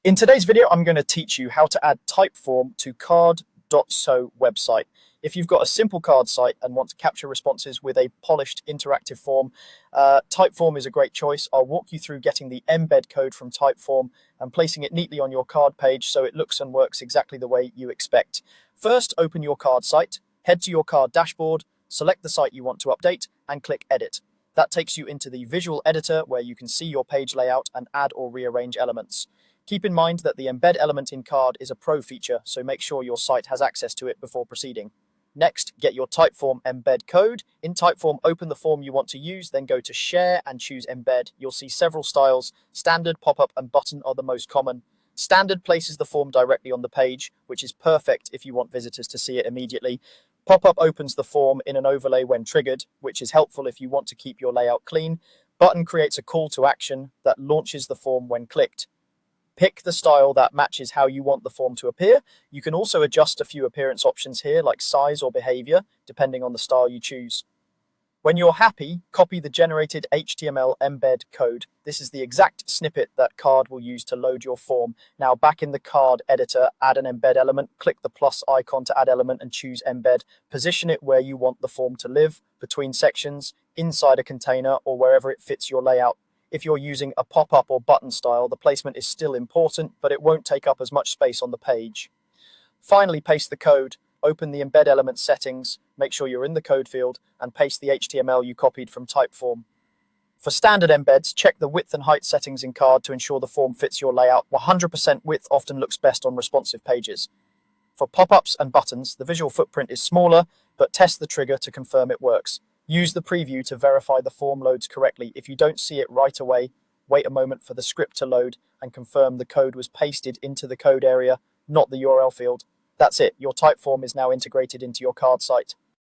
In today's video, I'm going to teach you how to add Typeform to card.so website. If you've got a simple card site and want to capture responses with a polished interactive form, Typeform is a great choice. I'll walk you through getting the embed code from Typeform and placing it neatly on your card page so it looks and works exactly the way you expect. First, open your card site, head to your card dashboard, select the site you want to update, and click Edit. That takes you into the visual editor where you can see your page layout and add or rearrange elements. Keep in mind that the embed element in card is a pro feature, so make sure your site has access to it before proceeding. Next, get your Typeform embed code. In Typeform, open the form you want to use, then go to Share and choose Embed. You'll see several styles. Standard, pop-up, and button are the most common. Standard places the form directly on the page, which is perfect if you want visitors to see it immediately. Pop-up opens the form in an overlay when triggered, which is helpful if you want to keep your layout clean. Button creates a call to action that launches the form when clicked. Pick the style that matches how you want the form to appear. You can also adjust a few appearance options here, like size or behavior, depending on the style you choose. When you're happy, copy the generated HTML embed code. This is the exact snippet that Card will use to load your form. Now, back in the Card editor, add an embed element, click the plus icon to add element and choose embed. Position it where you want the form to live, between sections, inside a container, or wherever it fits your layout. If you're using a pop-up or button style, the placement is still important, but it won't take up as much space on the page. Finally, paste the code. Open the embed element settings, make sure you're in the code field, and paste the HTML you copied from Typeform. For standard embeds, check the width and height settings in Card to ensure the form fits your layout. 100% width often looks best on responsive pages. For pop-ups and buttons, the visual footprint is smaller, but test the trigger to confirm it works. Use the preview to verify the form loads correctly. If you don't see it right away, wait a moment for the script to load and confirm the code was pasted into the code area, not the URL field. That's it. Your Typeform is now integrated into your card site.